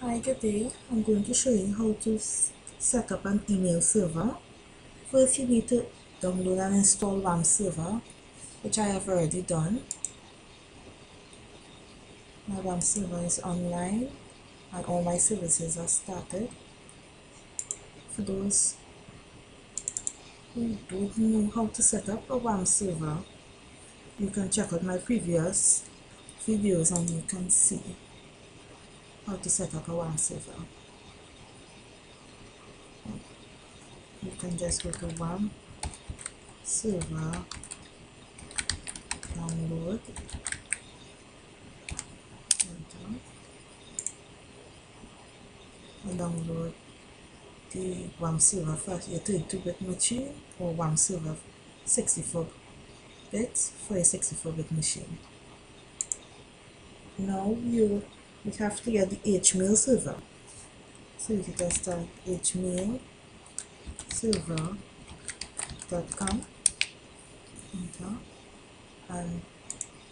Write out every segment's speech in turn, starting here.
Hi, good day. I'm going to show you how to set up an email server. First, you need to download and install WAM server, which I have already done. My WAM server is online and all my services are started. For those who don't know how to set up a WAM server, you can check out my previous videos and you can see how to set up a WAM server. You can just go to WAM server, download, enter, and download the WAM server for your 32-bit machine or WAM server 64 bits for a 64-bit machine. Now we have to get the HMail server. So you can just start hmail server.com, enter, and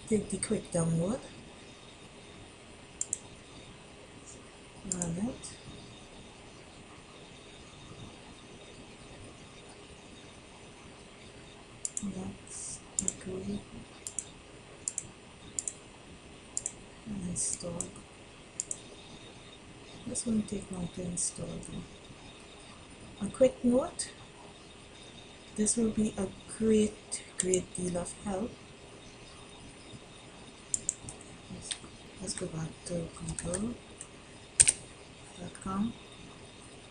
take the quick download, run it. Next, agree, and install. This won't take long to install though. A quick note, this will be a great deal of help. Let's go back to google.com.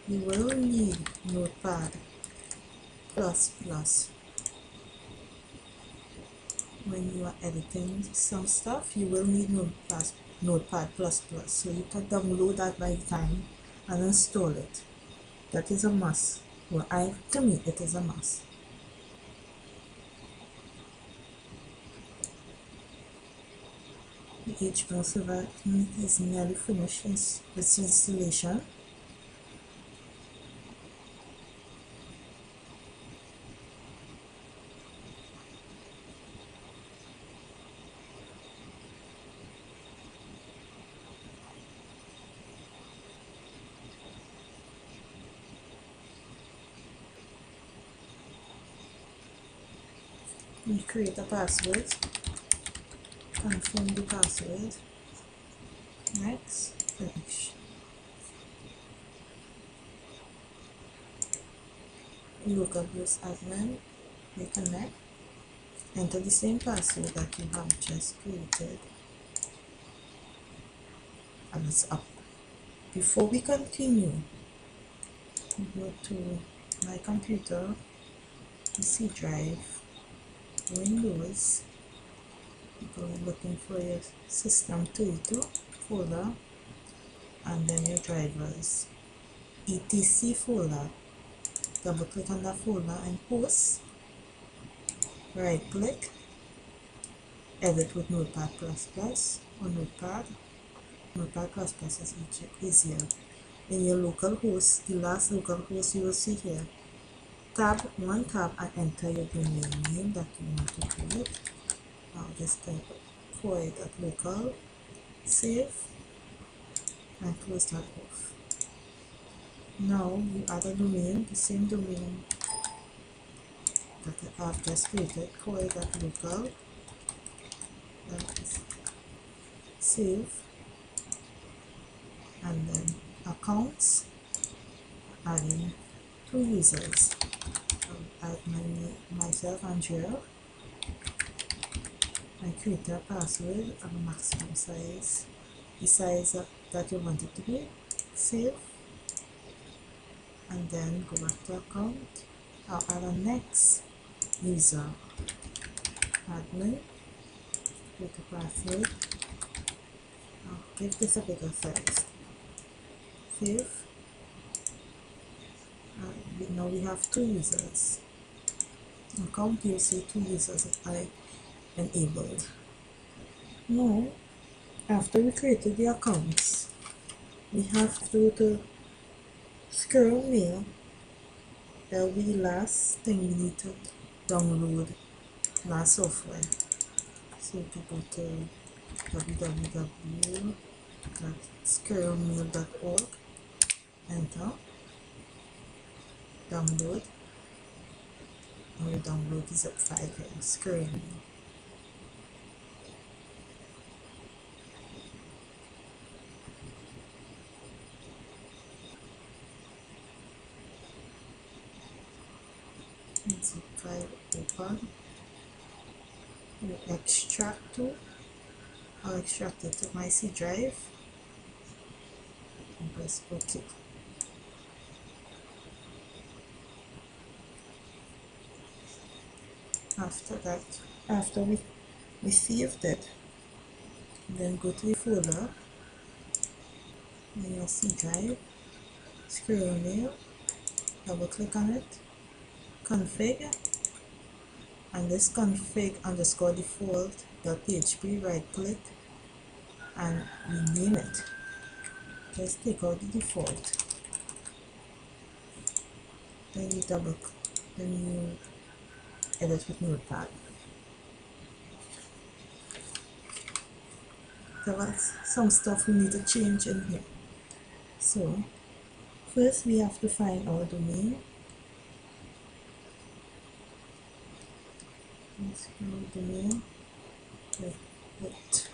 You will need Notepad++. When you are editing some stuff, you will need Notepad++. So you can download that by time and install it. That is a must. Well, to me, it is a must. The HMail server is nearly finished its installation. You create a password, confirm the password, next, finish. Localhost admin, reconnect, enter the same password that you have just created, and it's up. Before we continue, go to my computer, PC drive, Windows, go looking for your system32 folder, and then your drivers, etc folder. Double click on that folder and host, right click, edit with Notepad++ or Notepad. Notepad++ is easier. In your local host, the last local host you will see here, one tab and enter your domain name that you want to create. I'll just type koi.local, save, and close that off. Now you add a domain, the same domain that I've just created, koi.local, save, and then accounts, adding 2 users. I'll add myself, Andrea. I create a password of a maximum size, the size that you want it to be, save, and then go back to account. I'll add a next user, admin, create a password. I'll give this a bigger size, save. Now we have 2 users. Account, you see 2 users that I enabled. Now, after we created the accounts, we have to go to Squirrel Mail. That will be the last thing we need to download, last software. So you can go to www.squirrelmail.com squirrelmail.org, enter, download, and you download the zip file here, squirrel mail. Zip file open, you extract to, I'll extract it to my C drive and press OK. After that, after we saved it, then go to the folder in your C drive, squirrel mail, double click on it, config, and this config underscore default.php, right click and rename it. Let's take out the default, then you edit with Notepad. There was some stuff we need to change in here. So first we have to find our domain. Let's go domain, put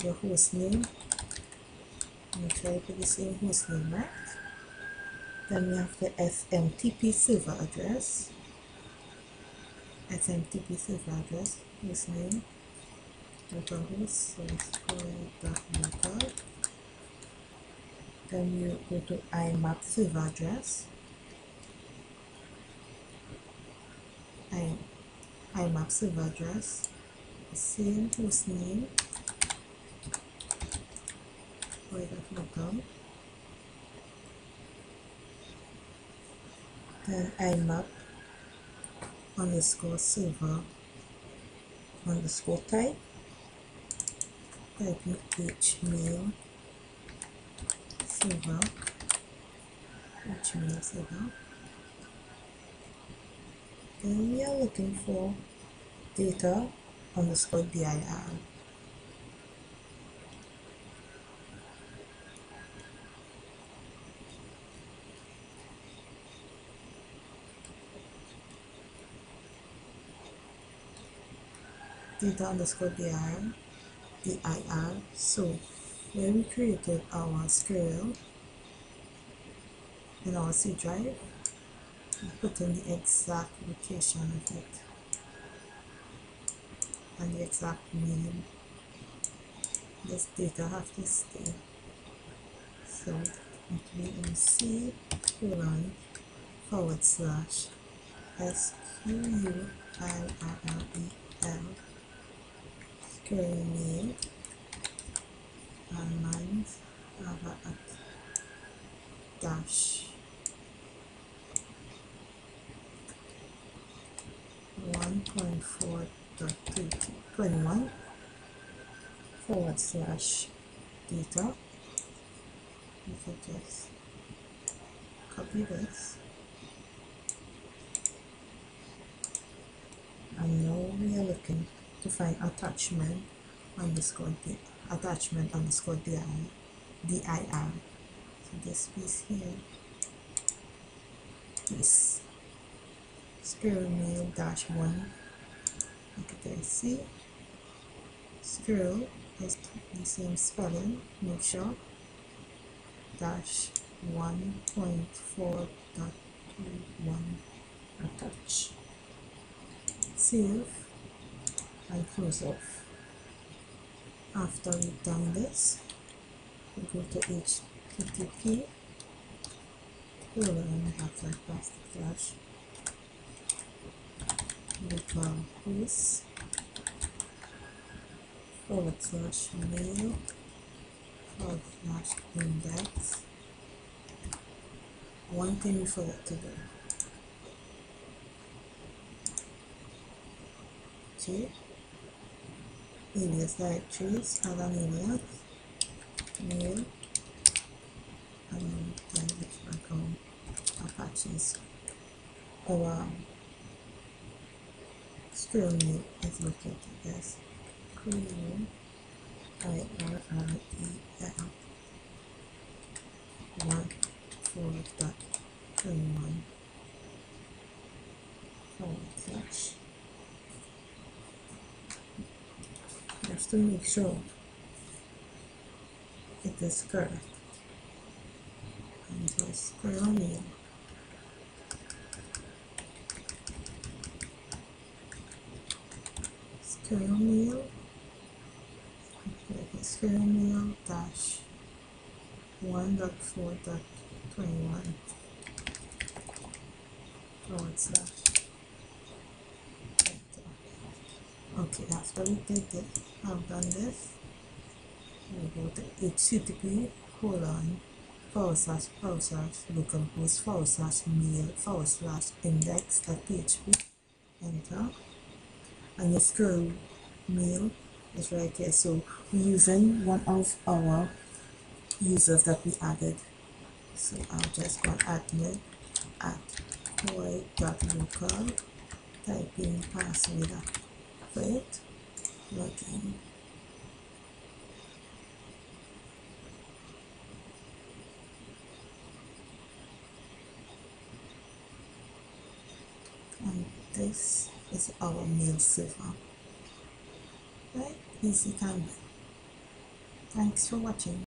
your host name, make sure you put the same host name, right? Then we have the SMTP server address, host name, localhost, so let's go .local. Then you go to IMAP server address, IMAP server address, the same host name, .local. Then IMAP underscore server underscore type in HMail server, Then we are looking for data underscore dir. Data underscore dir. So when we created our squirrel in our C drive, we put in the exact location of it and the exact name. This data have to stay. So it will be in C:// SQUIRREL squirrel mail, and mine have at dash 1.4.21 / data. You can just copy this, and now we are looking to find attachment underscore dir. So this piece here is squirrel mail -1. Look at there, see, squirrel is the same spelling, make sure, -1.4.21 attach. Save and close off. After we've done this, we go to HTTP localhost/mail/index. One thing we forgot to do. Okay. Alias directories, add an alias, mail, and then which account Apache's our squirrel mail is located as squirrel IRREL 1.4.21/. You have to make sure it is correct. And just square meal. Square meal. Square meal dash 1.4.21/. Okay, after we did this, I've done this, we go to http ://localhost/mail/index.php, enter, and your square mail is right here. So we're using one of our users that we added. So I'll just go admin at void.local, type in password for it, login. And this is our mail server. Right? Easy can be. Thanks for watching.